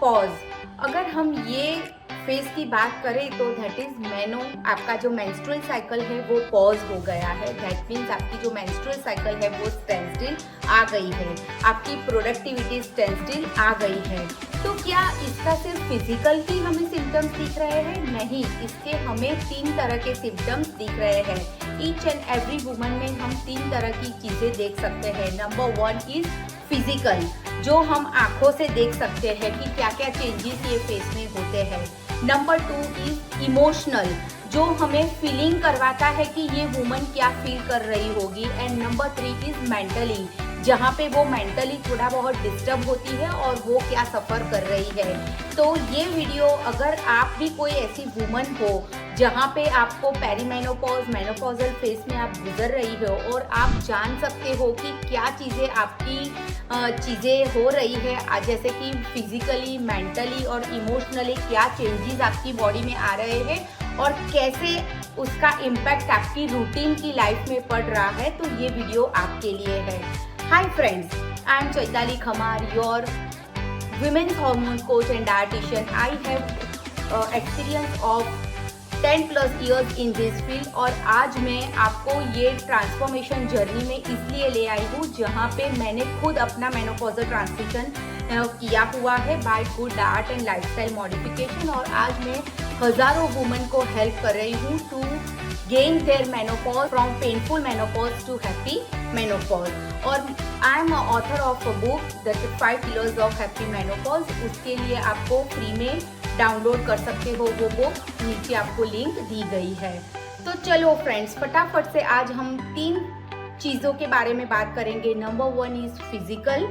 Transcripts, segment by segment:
Menopause. अगर हम ये फेज की बात करें तो दैट इज मेनो, आपका जो मेंस्ट्रुअल साइकिल है वो पॉज हो गया है। दैट मीन्स आपकी जो मेंस्ट्रुअल साइकिल है वो स्टैंड स्टिल आ गई है, आपकी प्रोडक्टिविटी स्टैंड स्टिल आ गई है। तो क्या इसका सिर्फ फिजिकल ही हमें सिम्टम्स दिख रहे हैं? नहीं, इसके हमें 3 तरह के सिम्टम्स दिख रहे हैं। ईच एंड एवरी वुमन में हम 3 तरह की चीज़ें देख सकते हैं। नंबर 1 इज फिजिकल, जो हम आंखों से देख सकते हैं कि क्या क्या चेंजेस ये फेस में होते हैं। नंबर 2 इज इमोशनल, जो हमें फीलिंग करवाता है कि ये वुमन क्या फील कर रही होगी। एंड नंबर 3 इज मेंटली, जहाँ पे वो मेंटली थोड़ा बहुत डिस्टर्ब होती है और वो क्या सफ़र कर रही है। तो ये वीडियो, अगर आप भी कोई ऐसी वुमन हो जहाँ पे आपको पेरीमेनोपॉज, मेनोपॉजल फेज में आप गुजर रही हो और आप जान सकते हो कि क्या चीज़ें आपकी चीज़ें हो रही है, जैसे कि फिजिकली, मेंटली और इमोशनली क्या चेंजेस आपकी बॉडी में आ रहे हैं और कैसे उसका इम्पैक्ट आपकी रूटीन की लाइफ में पड़ रहा है, तो ये वीडियो आपके लिए है। Hi friends, I am Chaitali Khamar, your women's hormone coach and dietitian. I have experience of 10 plus years in this field और आज मैं आपको ये ट्रांसफॉर्मेशन जर्नी में इसलिए ले आई हूँ जहाँ पे मैंने खुद अपना मेनोपॉजल ट्रांजिशन किया हुआ है by good diet and lifestyle modification. और आज मैं हज़ारों वुमेन को हेल्प कर रही हूँ to gain their menopause from painful menopause to happy menopause। और I am author of a book that 5 pillars of happy menopause। उसके लिए आपको फ्री में डाउनलोड कर सकते हो वो बुक, नीचे आपको लिंक दी गई है। तो चलो फ्रेंड्स, फटाफट से आज हम 3 चीज़ों के बारे में बात करेंगे। Number 1 is physical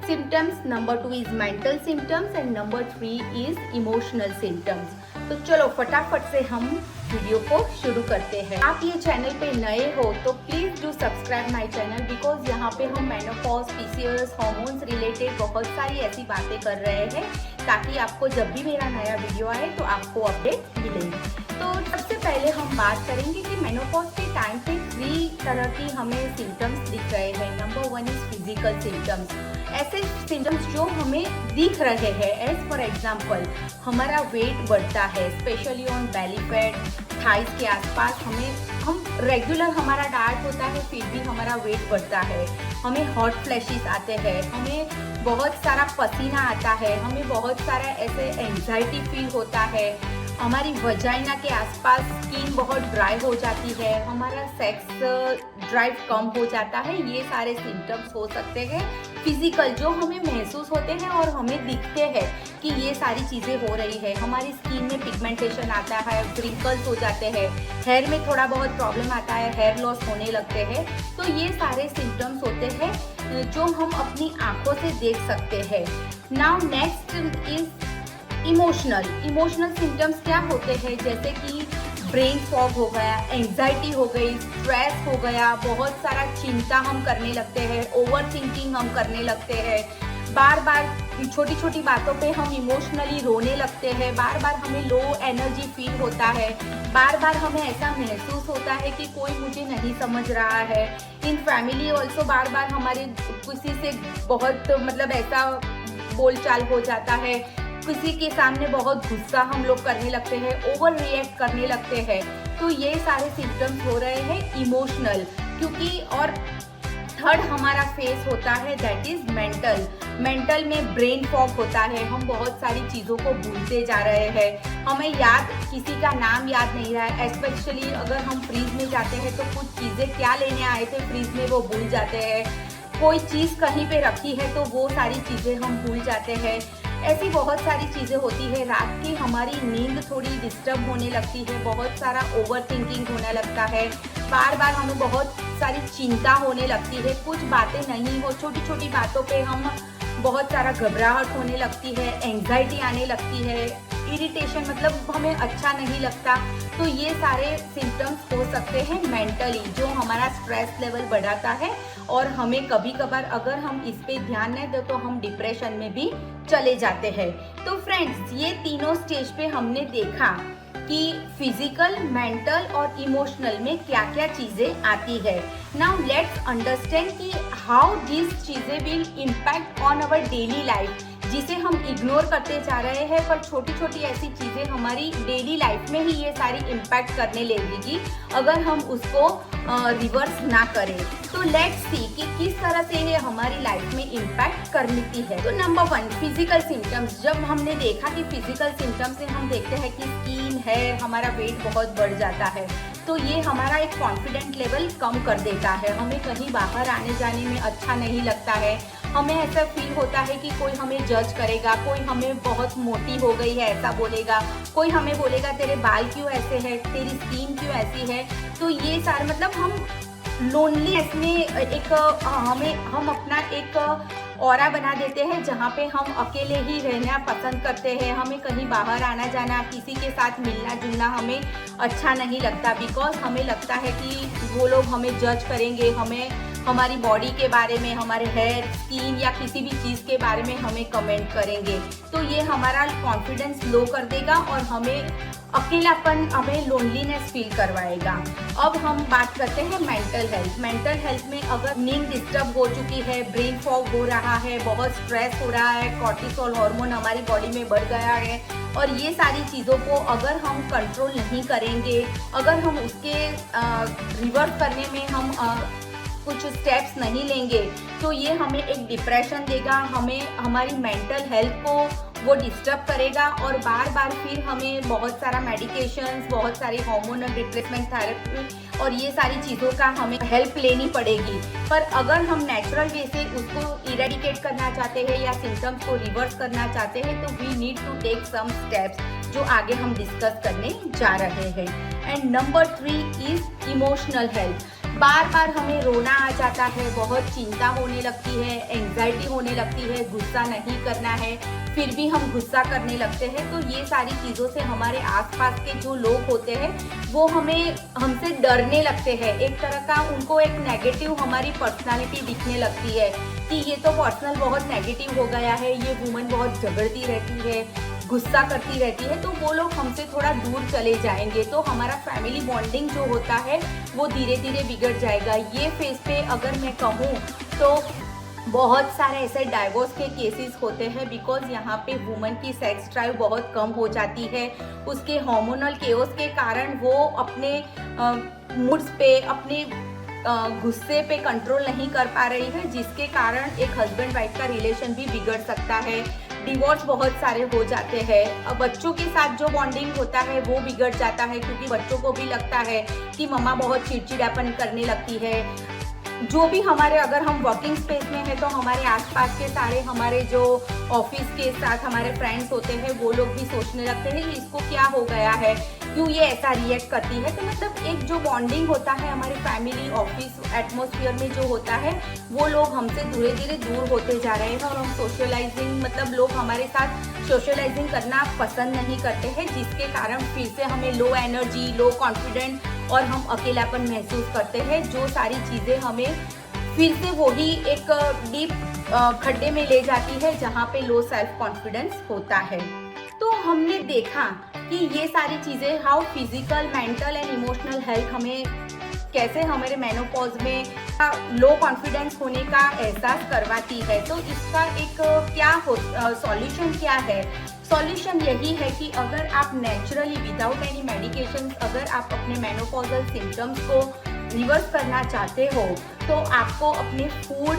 symptoms, number 2 is mental symptoms and number 3 is emotional symptoms. तो चलो फटाफट से हम वीडियो को शुरू करते हैं। आप ये चैनल पे नए हो तो please do subscribe my channel, because यहाँ पे हम मेनोपॉज, पीसीओएस, हार्मोन्स रिलेटेड बहुत सारी ऐसी बातें कर रहे हैं ताकि आपको जब भी मेरा नया वीडियो आए तो आपको अपडेट मिले। तो सबसे पहले हम बात करेंगे कि मेनोपॉज के टाइम पे 3 तरह की हमें सिम्टम्स दिख रहे हैं। नंबर 1 इज फिजिकल सिम्टम्स, ऐसे सिम्टम्स जो हमें दिख रहे हैं। एज फॉर एग्जाम्पल, हमारा वेट बढ़ता है, specially on belly fat, thighs के आसपास। हम रेगुलर हमारा डाइट होता है फिर भी हमारा वेट बढ़ता है। हमें हॉट फ्लैशेस आते हैं, हमें बहुत सारा पसीना आता है, हमें बहुत सारा ऐसे एंजाइटी फील होता है, हमारी वजाइना के आसपास स्किन बहुत ड्राई हो जाती है, हमारा सेक्स ड्राइव कम हो जाता है। ये सारे सिम्टम्स हो सकते हैं फिजिकल, जो हमें महसूस होते हैं और हमें दिखते हैं कि ये सारी चीज़ें हो रही है। हमारी स्किन में पिगमेंटेशन आता है, व्रिंकल्स हो जाते हैं, हेयर में थोड़ा बहुत प्रॉब्लम आता है, हेयर लॉस होने लगते हैं। तो ये सारे सिम्टम्स होते हैं जो हम अपनी आंखों से देख सकते हैं। Now next is emotional symptoms क्या होते हैं, जैसे कि ब्रेन फॉग हो गया, एंजाइटी हो गई, स्ट्रेस हो गया, बहुत सारा चिंता हम करने लगते हैं, ओवर थिंकिंग हम करने लगते हैं, बार बार छोटी छोटी बातों पे हम इमोशनली रोने लगते हैं, बार बार हमें लो एनर्जी फील होता है, बार बार हमें ऐसा महसूस होता है कि कोई मुझे नहीं समझ रहा है। इन फैमिली ऑल्सो बार बार हमारे किसी से बहुत ऐसा बोलचाल हो जाता है, किसी के सामने बहुत गुस्सा हम लोग करने लगते हैं, ओवर रिएक्ट करने लगते हैं। तो ये सारे सिम्टम्स हो रहे हैं इमोशनल। क्योंकि और थर्ड हमारा फेस होता है दैट इज मेंटल में ब्रेन फॉग होता है। हम बहुत सारी चीज़ों को भूलते जा रहे हैं, हमें किसी का नाम याद नहीं रहा है। स्पेशली अगर हम फ्रीज में जाते हैं तो कुछ चीज़ें क्या लेने आए थे फ्रीज में वो भूल जाते हैं, कोई चीज़ कहीं पे रखी है तो वो सारी चीज़ें हम भूल जाते हैं। ऐसी बहुत सारी चीज़ें होती है। रात की हमारी नींद थोड़ी डिस्टर्ब होने लगती है, बहुत सारा ओवर थिंकिंग होने लगता है, बार बार हमें बहुत सारी चिंता होने लगती है, कुछ बातें नहीं हो, छोटी छोटी बातों पे हम बहुत सारा घबराहट होने लगती है, एंजाइटी आने लगती है, इरिटेशन, हमें अच्छा नहीं लगता। तो ये सारे सिम्टम्स हो सकते हैं मेंटली, जो हमारा स्ट्रेस लेवल बढ़ाता है और हमें कभी कभार अगर हम इस पे ध्यान नहीं दें तो हम डिप्रेशन में भी चले जाते हैं। तो फ्रेंड्स, ये तीनों स्टेज पे हमने देखा कि फिजिकल, मेंटल और इमोशनल में क्या क्या चीज़ें आती है। नाउ लेट्स अंडरस्टैंड कि हाउ दिस चीज़ें will impact on our daily life. जिसे हम इग्नोर करते जा रहे हैं, पर छोटी छोटी ऐसी चीज़ें हमारी डेली लाइफ में ही ये सारी इम्पैक्ट करने लगेगी अगर हम उसको रिवर्स ना करें। तो लेट्स सी कि किस तरह से ये हमारी लाइफ में इम्पैक्ट करती है। तो नंबर 1, फिजिकल सिम्टम्स। जब हमने देखा कि फिजिकल सिम्टम्स से हम देखते हैं कि स्किन है, हमारा वेट बहुत बढ़ जाता है, तो ये हमारा एक कॉन्फिडेंट लेवल कम कर देता है। हमें कहीं बाहर आने जाने में अच्छा नहीं लगता है, हमें ऐसा फील होता है कि कोई हमें जज करेगा, कोई हमें बहुत मोटी हो गई है ऐसा बोलेगा, कोई हमें बोलेगा तेरे बाल क्यों ऐसे हैं, तेरी स्किन क्यों ऐसी है। तो ये सारे मतलब हम लोनलीनेस में एक हम अपना एक ऑरा बना देते हैं जहाँ पे हम अकेले ही रहना पसंद करते हैं। हमें कहीं बाहर आना जाना, किसी के साथ मिलना जुलना हमें अच्छा नहीं लगता, बिकॉज हमें लगता है कि वो लोग हमें जज करेंगे, हमें हमारी बॉडी के बारे में, हमारे हेयर, स्किन या किसी भी चीज़ के बारे में हमें कमेंट करेंगे। तो ये हमारा कॉन्फिडेंस लो कर देगा और हमें अकेलापन, हमें लोनलीनेस फील करवाएगा। अब हम बात करते हैं मेंटल हेल्थ। मेंटल हेल्थ में अगर नींद डिस्टर्ब हो चुकी है, ब्रेन फॉग हो रहा है, बहुत स्ट्रेस हो रहा है, कॉर्टिसोल हार्मोन हमारी बॉडी में बढ़ गया है, और ये सारी चीज़ों को अगर हम कंट्रोल नहीं करेंगे, अगर हम उसके रिवर्स करने में हम कुछ स्टेप्स नहीं लेंगे, तो ये हमें एक डिप्रेशन देगा, हमें हमारी मेंटल हेल्थ को वो डिस्टर्ब करेगा, और बार बार फिर हमें बहुत सारा मेडिकेशंस, बहुत सारी हार्मोनल रिप्लेसमेंट थेरेपी और ये सारी चीज़ों का हमें हेल्प लेनी पड़ेगी। पर अगर हम नेचुरल वे से उसको इरेडिकेट करना चाहते हैं या सिम्टम्स को रिवर्स करना चाहते हैं, तो we need to take some steps जो आगे हम डिस्कस करने जा रहे हैं। And number 3 is emotional health. बार बार हमें रोना आ जाता है, बहुत चिंता होने लगती है, एंग्जाइटी होने लगती है, गुस्सा नहीं करना है, फिर भी हम गुस्सा करने लगते हैं। तो ये सारी चीज़ों से हमारे आसपास के जो लोग होते हैं वो हमसे डरने लगते हैं। एक तरह का उनको एक नेगेटिव हमारी पर्सनालिटी दिखने लगती है कि ये तो पर्सनल बहुत नेगेटिव हो गया है, ये वुमन बहुत झगड़ती रहती है, गुस्सा करती रहती है, तो वो लोग हमसे थोड़ा दूर चले जाएंगे। तो हमारा फैमिली बॉन्डिंग जो होता है वो धीरे धीरे बिगड़ जाएगा। ये फेज पे अगर मैं कहूँ तो बहुत सारे ऐसे डाइवोर्स के केसेस होते हैं, बिकॉज यहाँ पे वुमन की सेक्स ड्राइव बहुत कम हो जाती है। उसके हार्मोनल केओस के कारण वो अपने मूड्स पे, अपने गुस्से पे कंट्रोल नहीं कर पा रही है, जिसके कारण एक हस्बैंड वाइफ का रिलेशन भी बिगड़ सकता है। डिवोर्स बहुत सारे हो जाते हैं। अब बच्चों के साथ जो बॉन्डिंग होता है वो बिगड़ जाता है, क्योंकि बच्चों को भी लगता है कि मम्मा बहुत चिड़चिड़ापन करने लगती है। जो भी हमारे, अगर हम वर्किंग स्पेस में हैं तो हमारे आसपास के सारे हमारे जो ऑफिस के साथ हमारे फ्रेंड्स होते हैं वो लोग भी सोचने लगते हैं कि इसको क्या हो गया है, क्यों ये ऐसा रिएक्ट करती है। तो मतलब एक जो बॉन्डिंग होता है हमारी फैमिली ऑफिस एटमॉस्फेयर में जो होता है, वो लोग हमसे धीरे धीरे दूर होते जा रहे हैं, और हम सोशलाइजिंग, मतलब लोग हमारे साथ सोशलाइजिंग करना पसंद नहीं करते हैं, जिसके कारण फिर से हमें लो एनर्जी, लो कॉन्फिडेंट और हम अकेलापन महसूस करते हैं, जो सारी चीज़ें हमें फिर से वही एक डीप खड्डे में ले जाती है जहाँ पे लो सेल्फ कॉन्फिडेंस होता है। तो हमने देखा कि ये सारी चीज़ें how physical, mental and emotional health हमें कैसे हमारे मेनोपॉज में लो कॉन्फिडेंस होने का एहसास करवाती है। तो इसका एक सॉल्यूशन क्या है? सॉल्यूशन यही है कि अगर आप नेचुरली विदाउट एनी मेडिकेशन, अगर आप अपने मेनोपॉजल सिम्टम्स को रिवर्स करना चाहते हो, तो आपको अपने फूड,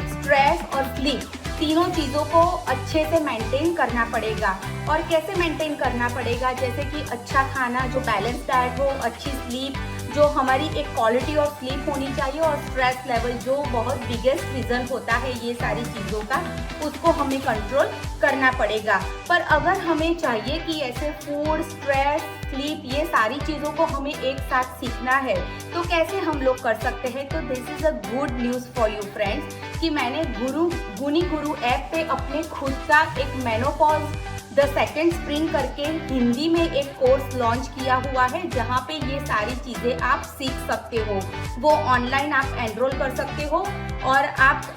स्ट्रेस और स्लीप तीनों चीज़ों को अच्छे से मेंटेन करना पड़ेगा। और कैसे मेंटेन करना पड़ेगा? जैसे कि अच्छा खाना, जो बैलेंस डाइट हो, अच्छी स्लीप, जो हमारी एक क्वालिटी ऑफ स्लीप होनी चाहिए, और स्ट्रेस लेवल जो बहुत बिगेस्ट रीज़न होता है ये सारी चीज़ों का, उसको हमें कंट्रोल करना पड़ेगा। पर अगर हमें चाहिए कि ऐसे फूड, स्ट्रेस, स्लीप, ये सारी चीज़ों को हमें एक साथ सीखना है, तो कैसे हम लोग कर सकते हैं? तो this is a good news for you friends कि मैंने गुनी गुरु ऐप पे अपने खुद का एक मेनोपॉज द सेकेंड स्प्रिंग करके हिंदी में एक कोर्स लॉन्च किया हुआ है, जहाँ पे ये सारी चीज़ें आप सीख सकते हो। वो ऑनलाइन आप एनरोल कर सकते हो और आप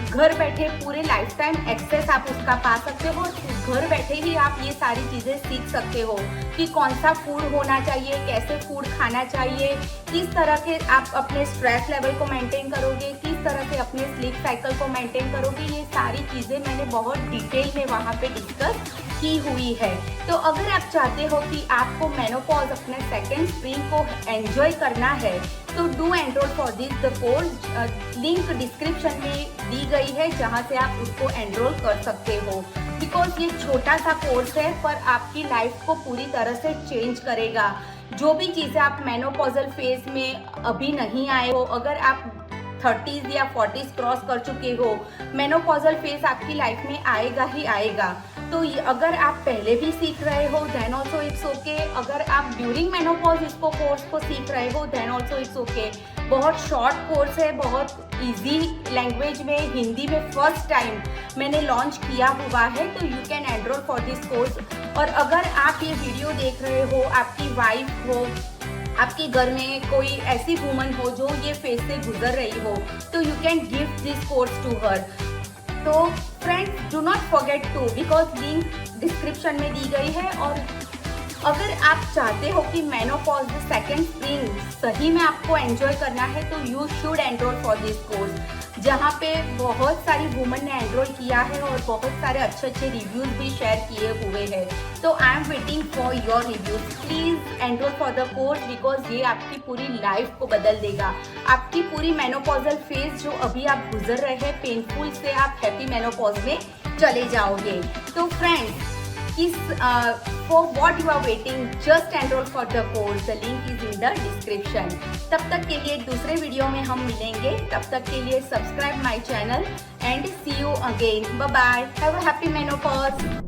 घर बैठे पूरे लाइफ टाइम एक्सेस आप उसका पा सकते हो। घर बैठे ही आप ये सारी चीज़ें सीख सकते हो कि कौन सा फूड होना चाहिए, कैसे फूड खाना चाहिए, किस तरह के आप अपने स्ट्रेस लेवल को मेंटेन करोगे, किस किस तरह से अपने स्लीप साइकिल को मेंटेन करोगे, ये सारी चीज़ें मैंने बहुत डिटेल में वहाँ पे डिस्कस की हुई है। तो अगर आप चाहते हो कि आपको मेनोपॉज अपने सेकेंड स्प्रिंग को एंजॉय करना है तो do enrol for this the course. Link description में दी गई है जहाँ से आप उसको एनरोल कर सकते हो। बिकॉज ये छोटा सा कोर्स है पर आपकी लाइफ को पूरी तरह से चेंज करेगा। जो भी चीज़ें आप मेनोपॉजल फेज में अभी नहीं आए हो, अगर आप 30s या 40s क्रॉस कर चुके हो, मेनोपॉजल फेज आपकी लाइफ में आएगा ही आएगा। तो अगर आप पहले भी सीख रहे हो देन ऑल्सो इट्स ओके। अगर आप ड्यूरिंग मेनोपॉज इसको कोर्स को सीख रहे हो देन ऑल्सो इट्स ओके। बहुत शॉर्ट कोर्स है, बहुत इजी लैंग्वेज में, हिंदी में फर्स्ट टाइम मैंने लॉन्च किया हुआ है। तो you can enrol for this course. और अगर आप ये वीडियो देख रहे हो, आपकी वाइफ हो, आपके घर में कोई ऐसी वुमन हो जो ये फेज से गुजर रही हो, तो you can give this course to her. तो friends do not forget to, because link description में दी गई है। और अगर आप चाहते हो कि मेनोपॉज द सेकेंड स्प्रिंग सही में आपको एंजॉय करना है तो you should enrol for this course, जहाँ पे बहुत सारी वुमन ने एनरोल किया है और बहुत सारे अच्छे अच्छे रिव्यूज़ भी शेयर किए हुए हैं। तो I am waiting for your reviews. Please enrol for the course because ये आपकी पूरी लाइफ को बदल देगा। आपकी पूरी मेनोपॉजल फेज जो अभी आप गुजर रहे हैं पेनफुल से, आप हैप्पी मेनोपॉज में चले जाओगे। तो friends for what you are waiting, just enroll for the course. The link is in the description. तब तक के लिए दूसरे वीडियो में हम मिलेंगे। तब तक के लिए subscribe my channel and see you again. Bye bye. Have a happy menopause.